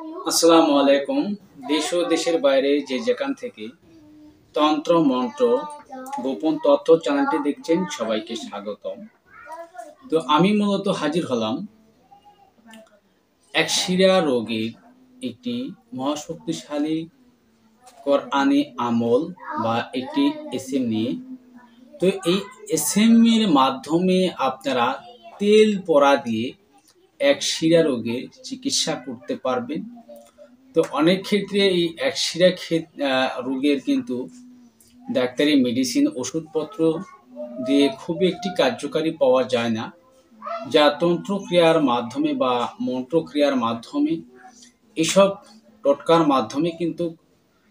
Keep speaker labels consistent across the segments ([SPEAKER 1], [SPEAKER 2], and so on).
[SPEAKER 1] আসসালামু আলাইকুম। দেশ ও দেশের বাইরে যে যেখান থেকে তন্ত্র মন্ত্র গোপন তথ্য চ্যানেলটি দেখছেন সবাইকে স্বাগতম। তো আমি মূলত হাজির হলাম একশিরা রোগীর একটি মহাশক্তিশালী কোরআনি আমল বা একটি এসএম নিয়ে। তো এই এসএম এর মাধ্যমে আপনারা তেল পড়া দিয়ে একশিরা রোগের চিকিৎসা করতে পারবেন। তো অনেক ক্ষেত্রে এই একশিরা রোগের কিন্তু ডাক্তারি মেডিসিন ওষুধপত্র দিয়ে খুবই একটি কার্যকারী পাওয়া যায় না, যা তন্ত্রক্রিয়ার মাধ্যমে বা মন্ত্রক্রিয়ার মাধ্যমে এসব টোটকার মাধ্যমে কিন্তু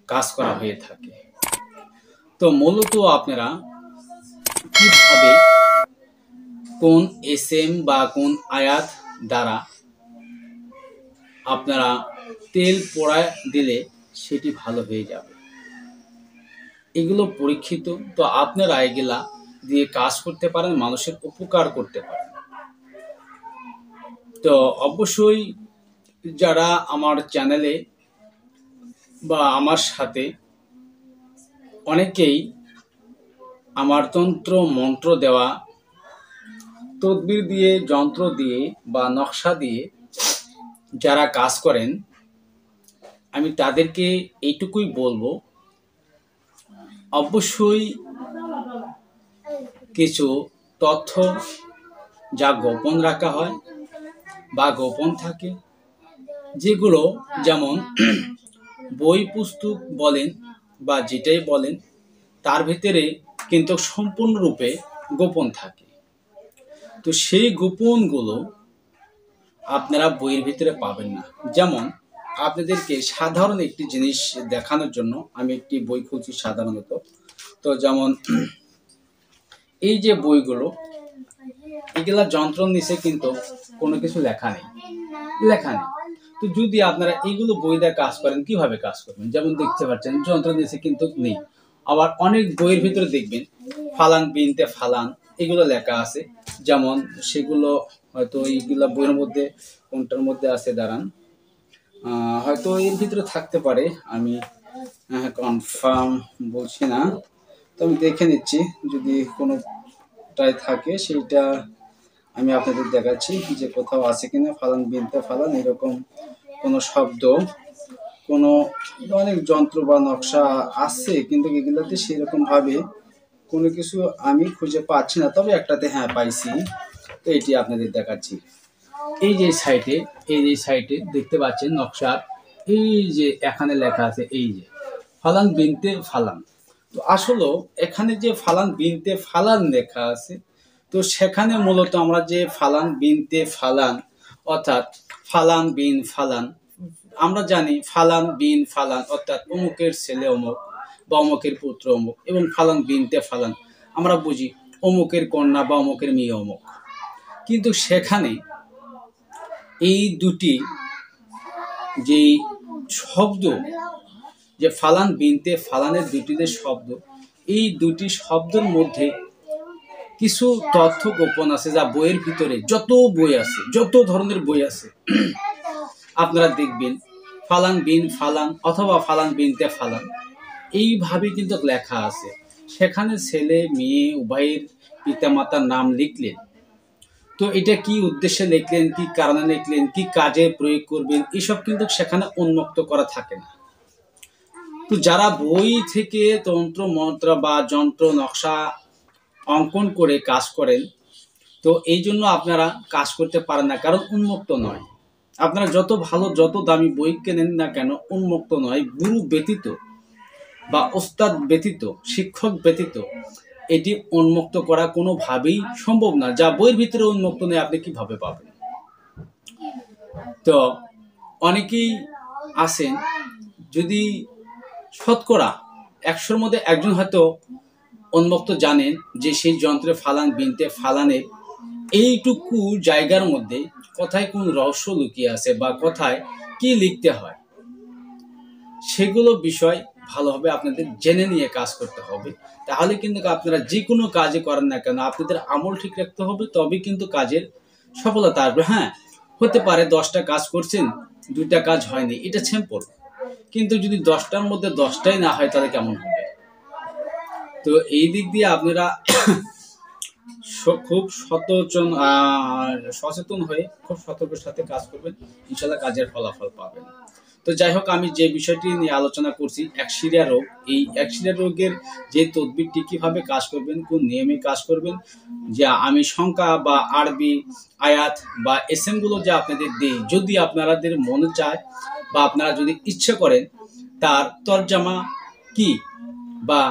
[SPEAKER 1] কাজ করা হয়ে থাকে। তো মূলত আপনারা কিভাবে কোন এসএম বা কোন আয়াত দ্বারা আপনারা তেল পোড়া দিলে সেটি ভালো হয়ে যাবে, এগুলো পরীক্ষিত। তো আপনারা এগুলা দিয়ে কাজ করতে পারেন, মানুষের উপকার করতে পারেন। তো অবশ্যই যারা আমার চ্যানেলে বা আমার সাথে অনেকেই আমার তন্ত্র মন্ত্র দেওয়া তদবির দিয়ে, যন্ত্র দিয়ে বা নকশা দিয়ে যারা কাজ করেন, আমি তাদেরকে এইটুকুই বলবো, অবশ্যই কিছু তথ্য যা গোপন রাখা হয় বা গোপন থাকে, যেগুলো যেমন বই পুস্তক বলেন বা যেটাই বলেন, তার ভিতরে কিন্তু সম্পূর্ণরূপে গোপন থাকে। তো সেই গোপনগুলো আপনারা বইয়ের ভিতরে পাবেন না। যেমন আপনাদেরকে সাধারণ একটি জিনিস দেখানোর জন্য আমি একটি বই খুলছি সাধারণত। তো যেমন এই যে বইগুলো, এগুলা যন্ত্র নিচে কিন্তু কোনো কিছু লেখা নেই। তো যদি আপনারা এইগুলো বই দিয়ে কাজ করেন, কিভাবে কাজ করবেন? যেমন দেখতে পাচ্ছেন যন্ত্র নিচে কিন্তু নেই। আবার অনেক বইয়ের ভিতরে দেখবেন ফালান বিনতে ফালান এগুলো লেখা আছে। যেমন সেগুলো হয়তো এইগুলা বইয়ের মধ্যে কোনটার মধ্যে আছে দাঁড়ান, হয়তো এর ভিতরে থাকতে পারে, আমি কনফার্ম বলছি না। তো আমি দেখে নিচ্ছি, যদি কোনোটাই থাকে সেইটা আমি আপনাদের দেখাচ্ছি যে কোথাও আছে কিনা। ফালান বিনতে ফালান এরকম কোনো শব্দ, কোনো অনেক যন্ত্র বা নকশা আছে, কিন্তু এগুলোতে সেরকম ভাবে কোনো কিছু আমি খুঁজে পাচ্ছি না। তবে একটাতে হ্যাঁ পাইছি, তো এটি আপনাদের দেখাচ্ছি। এই যে সাইটে দেখতে পাচ্ছেন নকশার এই যে এখানে লেখা আছে এই যে ফালান বিনতে ফালান। তো আসলে এখানে যে ফালান বিনতে ফালান লেখা আছে, তো সেখানে মূলত আমরা যে ফালান বিনতে ফালান অর্থাৎ ফালান বিন ফালান, আমরা জানি ফালান বিন ফালান অর্থাৎ অমুকের ছেলে অমুক বা অমুকের পুত্র অমুক, এবং ফালান বিনতে ফালান আমরা বুঝি অমুকের কন্যা বা অমুকের মেয়ে অমুক। কিন্তু সেখানে এই দুটি যে শব্দ, যে ফালান বিনতে ফালানের দুটি যে শব্দ, এই দুটি শব্দের মধ্যে কিছু তথ্য গোপন আছে, যা বইয়ের ভিতরে যত বই আছে, যত ধরনের বই আছে, আপনারা দেখবেন ফালান বিন ফালান অথবা ফালান বিনতে ফালান এইভাবে কিন্তু লেখা আছে। সেখানে ছেলে মেয়ে উভয়ের পিতামাতার নাম লিখলেন। তো এটা কি উদ্দেশ্যে লিখলেন, কি কারণে লিখলেন, কি কাজে প্রয়োগ করবেন, এসব কিন্তু সেখানে উন্মুক্ত করা থাকে না। তো যারা বই থেকে তন্ত্র মন্ত্র বা যন্ত্র নকশা অঙ্কন করে কাজ করেন, তো এই জন্য আপনারা কাজ করতে পারেন না, কারণ উন্মুক্ত নয়। আপনারা যত ভালো যত দামি বই কেনেন না কেন, উন্মুক্ত নয়, গুরু ব্যতীত বা ওস্তাদ ব্যতীত, শিক্ষক ব্যতীত এটি উন্মুক্ত করা কোনোভাবেই সম্ভব না। যা বইয়ের ভিতরে উন্মুক্ত নেই, আপনি কিভাবে পাবেন? তো অনেকেই আছেন, যদি শতকরা 100-র মধ্যে একজন হয়তো উন্মুক্ত জানেন যে সেই যন্ত্রে ফালান বিনতে ফালানের এইটুকু জায়গার মধ্যে কোথায় কোন রহস্য লুকিয়ে আছে বা কোথায় কি লিখতে হয়, সেগুলো বিষয় ভালোভাবে আপনাদের জেনে নিয়ে কাজ করতে হবে। তাহলে কিন্তু আপনারা যে কোনো কাজই করেন না কেন, আপনাদের আমল ঠিক রাখতে হবে, তবে কিন্তু কাজের সফলতা আসবে। হ্যাঁ, হতে পারে 10টা কাজ করছেন, 2টা কাজ হয়নি, এটা সিম্পল। কিন্তু যদি 10টার মধ্যে 10টাই না হয় তাহলে কেমন হবে? তো এই দিক দিয়ে আপনারা খুব সচেতন হয়ে খুব সতর্কের সাথে কাজ করবেন, ইনশাল্লাহ কাজের ফলাফল পাবেন। তো যাই হোক, আমি যে বিষয়টি নিয়ে আলোচনা করছি একশিরা রোগ, এই একশিরা রোগের যে তদবিরটি কিভাবে কাজ করবেন, কোন নিয়মে কাজ করবেন, যে আমি সংখ্যা বা আরবি আয়াত বা এসএম গুলো যে আপনাদের দিই, যদি আপনাদের মনে চায় বা আপনারা যদি ইচ্ছে করেন তার তরজামা কি বা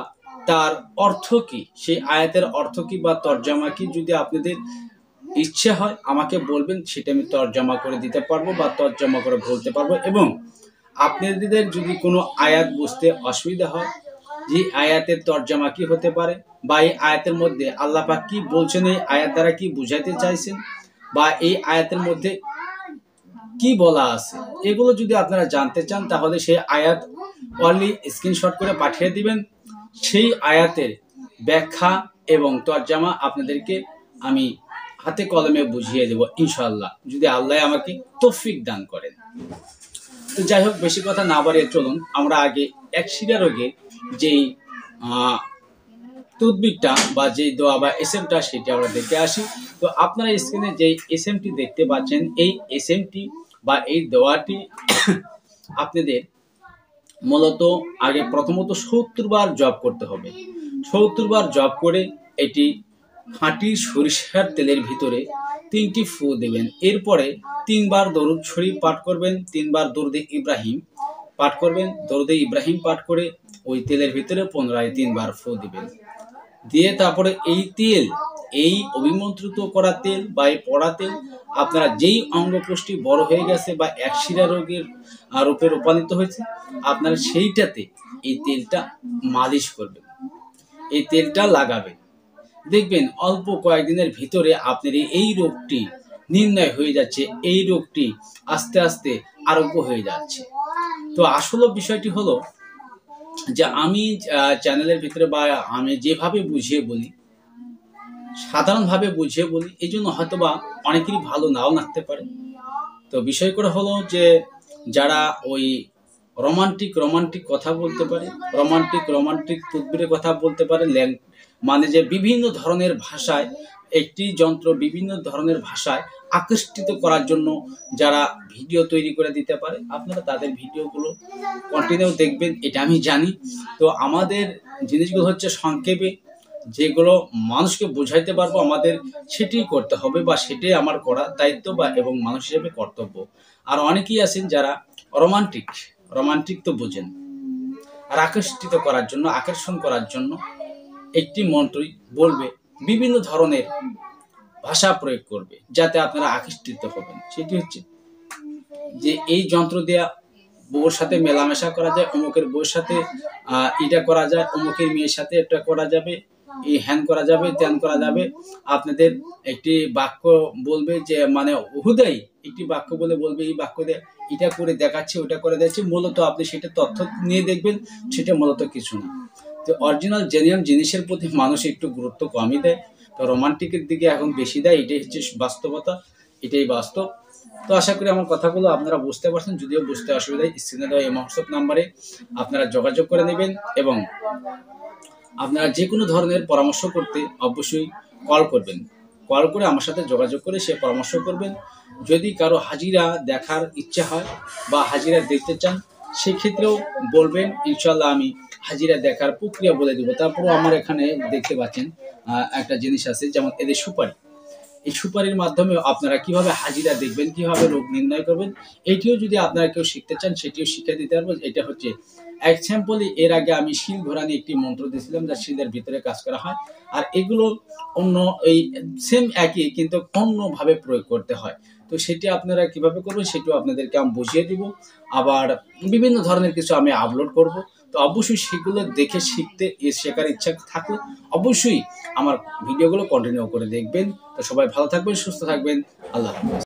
[SPEAKER 1] তার অর্থ কি, সেই আয়াতের অর্থ কি বা তরজামা কি, যদি আপনাদের ইচ্ছে হয় আমাকে বলবেন, সেটা আমি তরজামা করে দিতে পারবো বা তরজামা করে বলতে পারবো। এবং আপনাদের যদি কোনো আয়াত বুঝতে অসুবিধা হয়, যে আয়াতের তরজামা কি হতে পারে বা এই আয়াতের মধ্যে আল্লাহ পাক কি বলছেন, এই আয়াত দ্বারা কি বুঝাইতে চাইছেন বা এই আয়াতের মধ্যে কি বলা আছে, এগুলো যদি আপনারা জানতে চান তাহলে সেই আয়াত অনলি স্ক্রিনশট করে পাঠিয়ে দিবেন। সেই আয়াতের ব্যাখ্যা এবং তরজামা আপনাদেরকে আমি হাতে কলমে বুঝিয়ে দেব ইনশাআল্লাহ, যদি আল্লাহ আমাকে তৌফিক দান করেন। তো যাই হোক, বেশি কথা না বাড়িয়ে চলুন আমরা আগে একশিরা রোগে যেই তদবিরটা বা যেই দোয়া বা এসএমটা সেটা আমরা দেখে আসি। তো আপনারা স্ক্রিনে যেই এসএমটি দেখতে পাচ্ছেন, এই এসএমটি বা এই দোয়াটি আপনাদের মূলত আগে প্রথমত 70 বার জপ করতে হবে। 70 বার জপ করে এটি খাঁটি সরিষার তেলের ভিতরে 3টি ফু দেবেন। এরপরে 3 বার দরুদ শরীফ পাঠ করবেন, 3 বার দরুদে ইব্রাহিম পাঠ করবেন। দরুদে ইব্রাহিম পাঠ করে ওই তেলের ভিতরে পুনরায় 3 বার ফু দিবেন। দিয়ে তারপরে এই তেল, এই অভিমন্ত্রিত করা তেল বা এই পড়া তেল আপনারা যেই অঙ্গপুষ্টি বড় হয়ে গেছে বা একশিরা রোগের রূপে রূপান্তরিত হয়েছে, আপনারা সেইটাতে এই তেলটা মালিশ করবেন, এই তেলটা লাগাবেন। দেখবেন অল্প কয়েকদিনের ভিতরে আপনার এই রোগটি নির্ণয় হয়ে যাচ্ছে, এই রোগটি আস্তে আস্তে আরোগ্য হয়ে যাচ্ছে। তো আসল বিষয়টি হলো যে আমি চ্যানেলের ভিতরে বা আমি যেভাবে বুঝিয়ে বলি, সাধারণভাবে বুঝিয়ে বলি, এই জন্য হয়তো বা অনেকেরই ভালো নাও লাগতে পারে। তো বিষয় করে হলো যে যারা ওই রোমান্টিক কথা বলতে পারে, রোমান্টিক তদবিরের কথা বলতে পারে, মানে যে বিভিন্ন ধরনের ভাষায় একটি যন্ত্র বিভিন্ন ধরনের ভাষায় আকর্ষিত করার জন্য যারা ভিডিও তৈরি করে দিতে পারে, আপনারা তাদের ভিডিওগুলো কন্টিনিউ দেখবেন, এটা আমি জানি। তো আমাদের জিনিসগুলো হচ্ছে সংক্ষেপে যেগুলো মানুষকে বোঝাইতে পারবো, আমাদের সেটাই করতে হবে বা সেটাই আমার করা দায়িত্ব বা এবং মানুষ হিসেবে কর্তব্য। আর অনেকেই আছেন যারা রোমান্টিক তো বোঝেন, আর আকর্ষণ করার জন্য একটি মন্ত্রই বলবে, বিভিন্ন ধরনের ভাষা প্রয়োগ করবে যাতে আপনারা আকর্ষিত হবেন। সেটি হচ্ছে যে এই যন্ত্র দেয়া বউর সাথে মেলামেশা করা যায়, অমুকের বউর সাথে এটা করা যায়, অমুকের মেয়ের সাথে এটা করা যাবে, এই হ্যান করা যাবে, ত্যান করা যাবে। আপনাদের একটি বাক্য বলবে, যে মানে হুদাই একটি বাক্য বলবে এই বাক্য দিয়ে এটা করে দেখাচ্ছে, ওটা করে দিচ্ছে, মূলত আপনি সেটা তথ্য নিয়ে দেখবেন, সেটা মূলত কিছু না। তো অরিজিনাল জেনুইন জিনিসের প্রতি মানুষ একটু গুরুত্ব কমই দেয়, তো রোমান্টিকের দিকে এখন বেশি দেয়, এটাই হচ্ছে বাস্তবতা, এটাই বাস্তব। তো আশা করি আমার কথাগুলো আপনারা বুঝতে পারছেন। যদিও বুঝতে অসুবিধা, স্ক্রিনে দেওয়া এই হোয়াটসঅ্যাপ নাম্বারে আপনারা যোগাযোগ করে নেবেন এবং আপনারা যে কোনো ধরনের পরামর্শ করতে অবশ্যই কল করবেন, কল করে আমার সাথে যোগাযোগ করে সে পরামর্শ করবেন। যদি কারো হাজিরা দেখার ইচ্ছা হয় বা হাজিরা দেখতে চান, সেক্ষেত্রেও বলবেন, ইনশাল্লাহ আমি হাজিরা দেখার প্রক্রিয়া বলে দেবো। তারপরেও আমার এখানে দেখতে পাচ্ছেন একটা জিনিস আছে, যেমন এদের সুপারি, এই সুপারির মাধ্যমে আপনারা কিভাবে হাজিরা দেখবেন, কিভাবে রোগ নির্ণয় করবেন, এইটিও যদি আপনারা কেউ শিখতে চান সেটিও শিখে দিতে পারবো। এটা হচ্ছে এক্সাম্পলি, এর আগে আমি শিল ঘোরানি একটি মন্ত্র দিয়েছিলাম যা শিলের ভিতরে কাজ করা হয়, আর এগুলো অন্য এই সেম একই কিন্তু অন্যভাবে প্রয়োগ করতে হয়। তো সেটি আপনারা কিভাবে করবেন সেটিও আপনাদেরকে আমি বুঝিয়ে দিব। আবার বিভিন্ন ধরনের কিছু আমি আপলোড করব, তো অবশ্যই সেগুলো দেখে শেখার ইচ্ছা থাকলে অবশ্যই আমার ভিডিওগুলো কন্টিনিউ করে দেখবেন। তো সবাই ভালো থাকবেন, সুস্থ থাকবেন, আল্লাহ হাফেজ।